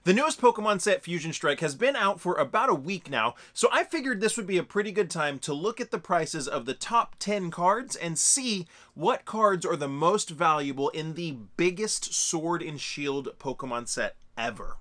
The newest Pokemon set, Fusion Strike, has been out for about a week now, so I figured this would be a pretty good time to look at the prices of the top 10 cards and see what cards are the most valuable in the biggest Sword and Shield Pokemon set ever.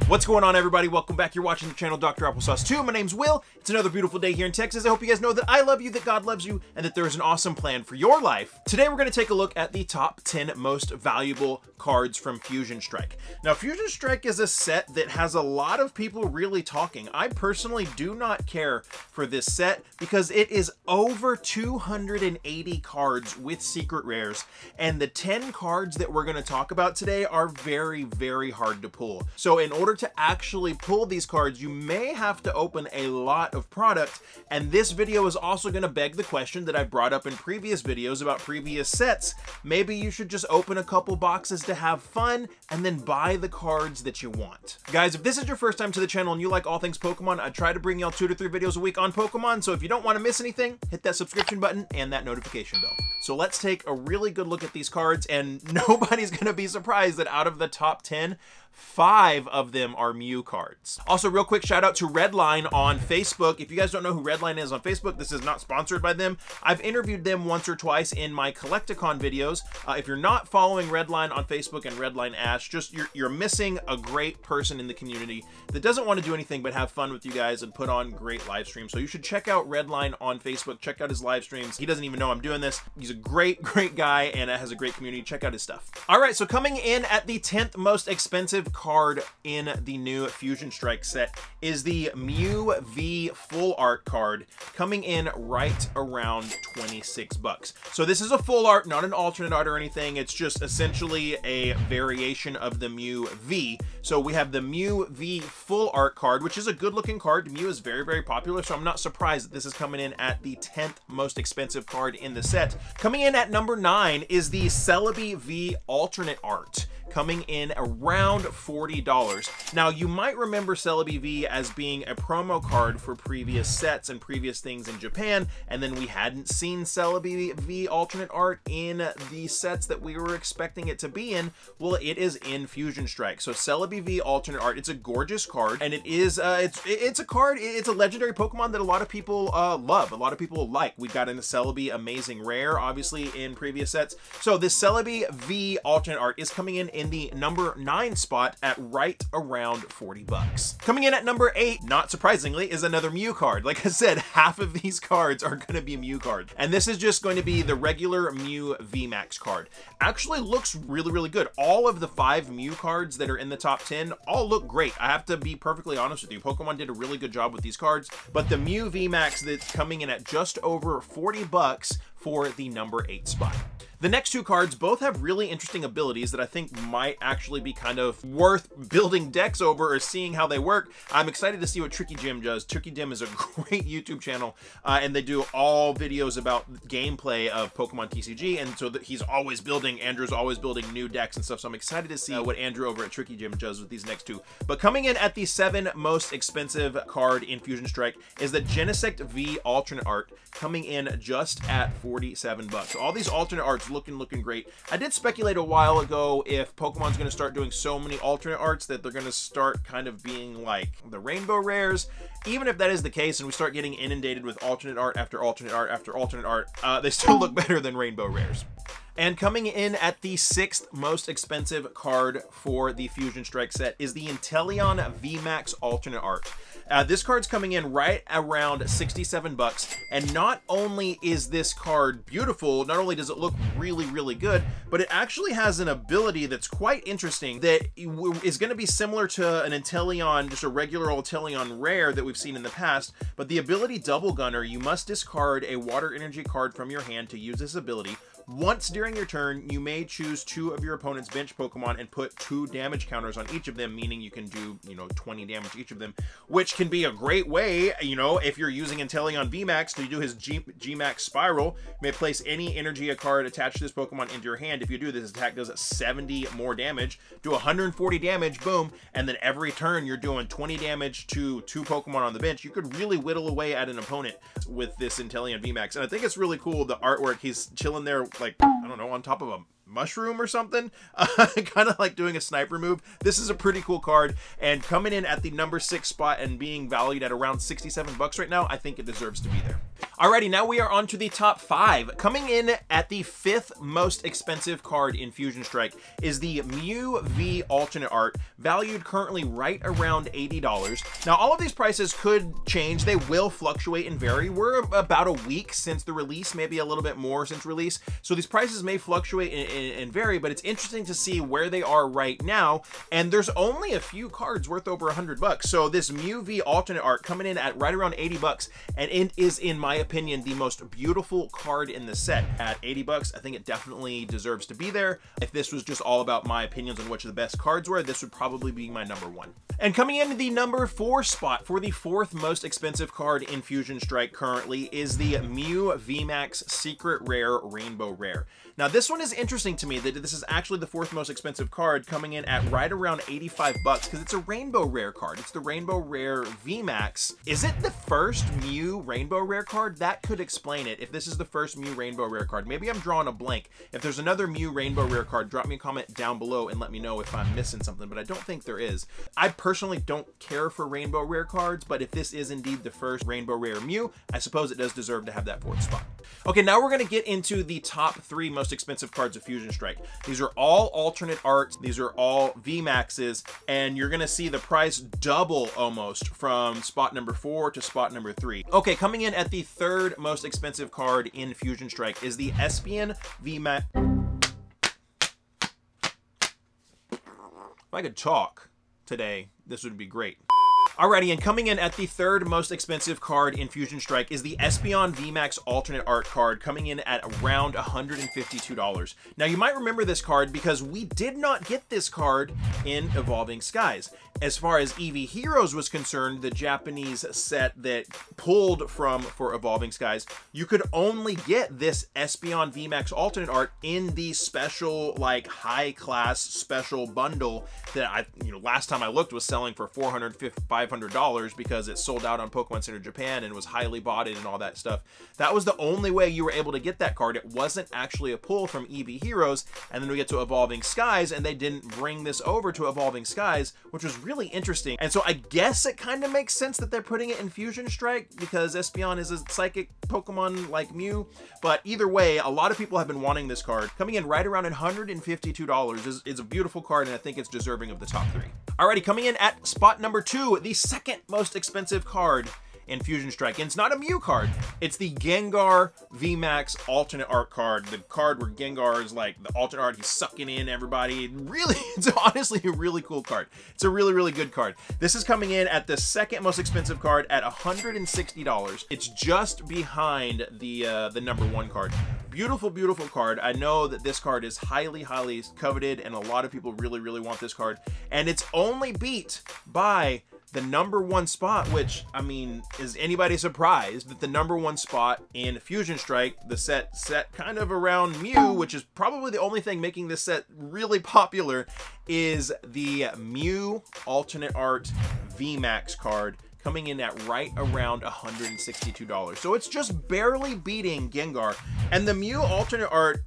What's going on, everybody? Welcome back. You're watching the channel Dr. Applesauce 2. My name's Will. It's another beautiful day here in Texas. I hope you guys know that I love you, that God loves you, and that there is an awesome plan for your life. Today, we're going to take a look at the top 10 most valuable cards from Fusion Strike. Now, Fusion Strike is a set that has a lot of people really talking. I personally do not care for this set because it is over 280 cards with secret rares, and the 10 cards that we're going to talk about today are very, very hard to pull. So in order to actually pull these cards, you may have to open a lot of product, and this video is also going to beg the question that I brought up in previous videos about previous sets. Maybe you should just open a couple boxes to have fun and then buy the cards that you want. Guys, if this is your first time to the channel and you like all things Pokemon, I try to bring y'all 2 to 3 videos a week on Pokemon, so if you don't want to miss anything, hit that subscription button and that notification bell. So let's take a really good look at these cards, and nobody's going to be surprised that out of the top 10, 5 of them are Mew cards. Also, real quick shout out to Redline on Facebook. If you guys don't know who Redline is on Facebook, this is not sponsored by them. I've interviewed them once or twice in my Collecticon videos. If you're not following Redline on Facebook and Redline Ash, just you're missing a great person in the community that doesn't want to do anything but have fun with you guys and put on great live streams. So you should check out Redline on Facebook. Check out his live streams. He doesn't even know I'm doing this. He's a great guy and has a great community. Check out his stuff. All right, so coming in at the 10th most expensive card in the new Fusion Strike set is the Mew V full art card, coming in right around 26 bucks. So this is a full art, not an alternate art or anything. It's just essentially a variation of the Mew V. So we have the Mew V full art card, which is a good looking card. Mew is very, very popular, so I'm not surprised that this is coming in at the 10th most expensive card in the set. Coming in at number 9 is the Celebi V alternate art, coming in around $40. Now, you might remember Celebi V as being a promo card for previous sets and previous things in Japan, and then we hadn't seen Celebi V alternate art in the sets that we were expecting it to be in. Well, it is in Fusion Strike. So Celebi V alternate art, it's a gorgeous card, and it is it's a card, it's a legendary Pokemon that a lot of people love, a lot of people like. We've got a Celebi amazing rare, obviously, in previous sets. So this Celebi V alternate art is coming in the number 9 spot at right around 40 bucks. Coming in at number 8, not surprisingly, is another Mew card. Like I said, half of these cards are going to be Mew cards, and this is just going to be the regular Mew VMAX card. Actually looks really, really good. All of the 5 Mew cards that are in the top 10 all look great. I have to be perfectly honest with you. Pokemon did a really good job with these cards, but the Mew VMAX that's coming in at just over 40 bucks for the number 8 spot. The next 2 cards both have really interesting abilities that I think might actually be kind of worth building decks over or seeing how they work. I'm excited to see what Tricky Jim does. Tricky Jim is a great YouTube channel, and they do all videos about gameplay of Pokemon TCG, and so he's always building, Andrew's always building new decks and stuff, so I'm excited to see what Andrew over at Tricky Jim does with these next 2. But coming in at the 7th most expensive card in Fusion Strike is the Genesect V alternate art, coming in just at 47 bucks. So all these alternate arts looking great. I did speculate a while ago if Pokemon's going to start doing so many alternate arts that they're going to start kind of being like the rainbow rares. Even if that is the case and we start getting inundated with alternate art after alternate art after alternate art, they still look better than rainbow rares. And coming in at the 6th most expensive card for the Fusion Strike set is the Inteleon VMAX alternate art. This card's coming in right around 67 bucks, and not only is this card beautiful, not only does it look really, really good, but it actually has an ability that's quite interesting that is going to be similar to an Inteleon, just a regular old Inteleon rare that we've seen in the past, but the ability Double Gunner, you must discard a water energy card from your hand to use this ability. Once during your turn, you may choose 2 of your opponent's bench Pokemon and put 2 damage counters on each of them, meaning you can do, 20 damage each of them, which can be a great way, if you're using Inteleon VMAX to do his G-Max Spiral. You may place any Energy card attached to this Pokemon into your hand. If you do, this attack does 70 more damage, do 140 damage, boom, and then every turn you're doing 20 damage to 2 Pokemon on the bench. You could really whittle away at an opponent with this Inteleon VMAX, and I think it's really cool, the artwork. He's chilling there, like, I don't know, on top of a mushroom or something, kind of like doing a sniper move. This is a pretty cool card, and coming in at the number 6 spot and being valued at around 67 bucks right now, I think it deserves to be there. Alrighty, now we are on to the top 5. Coming in at the 5th most expensive card in Fusion Strike is the Mew V alternate art, valued currently right around $80. Now, all of these prices could change. They will fluctuate and vary. We're about a week since the release, maybe a little bit more since release. So these prices may fluctuate and vary, but it's interesting to see where they are right now. And there's only a few cards worth over 100 bucks. So this Mew V alternate art coming in at right around 80 bucks, and it is, in my opinion, the most beautiful card in the set. At 80 bucks, I think it definitely deserves to be there. If this was just all about my opinions on which the best cards were, this would probably be my number 1. And coming in the number 4 spot for the 4th most expensive card in Fusion Strike currently is the Mew VMAX Secret Rare Rainbow Rare. Now, this one is interesting to me that this is actually the 4th most expensive card, coming in at right around 85 bucks, because it's a Rainbow Rare card. It's the Rainbow Rare VMAX. Is it the first Mew Rainbow Rare card? That could explain it, if this is the first Mew Rainbow Rare card. Maybe I'm drawing a blank. If there's another Mew Rainbow Rare card, drop me a comment down below and let me know if I'm missing something, but I don't think there is. I personally don't care for Rainbow Rare cards, but if this is indeed the first Rainbow Rare Mew, I suppose it does deserve to have that 4th spot. Okay, now we're going to get into the top 3 most expensive cards of Fusion Strike. These are all alternate arts. These are all VMAXs, and you're going to see the price double almost from spot number 4 to spot number 3. Okay, coming in at the 3rd most expensive card in Fusion Strike is the Espion VMAX. If I could talk today, this would be great. Alrighty, and coming in at the 3rd most expensive card in Fusion Strike is the Espion VMAX alternate art card, coming in at around $152. Now, you might remember this card because we did not get this card in Evolving Skies. As far as EV Heroes was concerned, the Japanese set that pulled from for Evolving Skies, you could only get this Espion VMAX alternate art in the special, like, high-class special bundle that last time I looked was selling for $400–500 because it sold out on Pokemon Center Japan and was highly botted and all that stuff. That was the only way you were able to get that card. It wasn't actually a pull from EV Heroes, and then we get to Evolving Skies, and they didn't bring this over to Evolving Skies, which was really interesting. And so I guess it kind of makes sense that they're putting it in Fusion Strike because Espion is a psychic Pokemon like Mew. But either way, a lot of people have been wanting this card. Coming in right around $152 is a beautiful card, and I think it's deserving of the top 3. Alrighty, coming in at spot number 2, the 2nd most expensive card in Fusion Strike. And it's not a Mew card. It's the Gengar VMAX alternate art card. The card where Gengar is like the alternate art. He's sucking in everybody. Really, it's honestly a really cool card. It's a really, really good card. This is coming in at the 2nd most expensive card at $160. It's just behind the number 1 card. Beautiful, beautiful card. I know that this card is highly, highly coveted, and a lot of people really, really want this card. And it's only beat by the number 1 spot, which, I mean, is anybody surprised that the number 1 spot in Fusion Strike, the set kind of around Mew, which is probably the only thing making this set really popular, is the Mew alternate art VMAX card, coming in at right around $162. So it's just barely beating Gengar. And the Mew alternate art,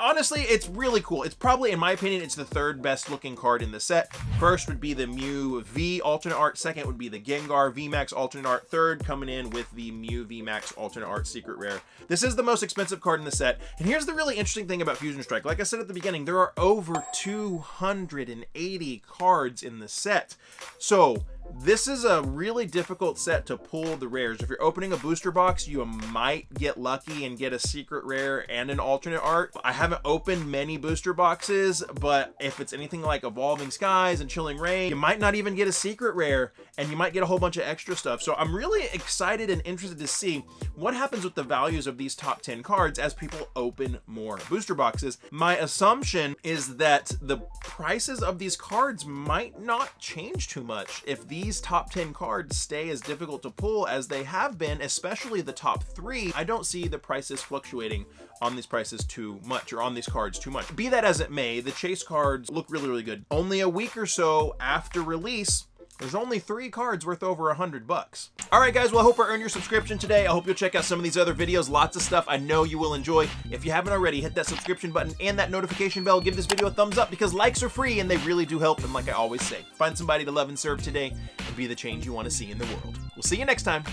honestly, it's really cool. It's probably, in my opinion, it's the 3rd best looking card in the set. First would be the Mew V alternate art. 2nd would be the Gengar VMAX alternate art. 3rd coming in with the Mew VMAX alternate art Secret Rare. This is the most expensive card in the set. And here's the really interesting thing about Fusion Strike. Like I said at the beginning, there are over 280 cards in the set. So this is a really difficult set to pull the rares. If you're opening a booster box, you might get lucky and get a secret rare and an alternate art. I haven't opened many booster boxes, but if it's anything like Evolving Skies and Chilling Reign, you might not even get a secret rare, and you might get a whole bunch of extra stuff. So I'm really excited and interested to see what happens with the values of these top 10 cards as people open more booster boxes. My assumption is that the prices of these cards might not change too much if these top 10 cards stay as difficult to pull as they have been, especially the top 3. I don't see the prices fluctuating on these prices too much, or on these cards too much. Be that as it may, the chase cards look really, really good. Only a week or so after release, There's only 3 cards worth over $100. All right, guys, well, I hope I earned your subscription today. I hope you'll check out some of these other videos. Lots of stuff I know you will enjoy. If you haven't already, hit that subscription button and that notification bell. Give this video a thumbs up because likes are free and they really do help. And like I always say, find somebody to love and serve today and be the change you want to see in the world. We'll see you next time.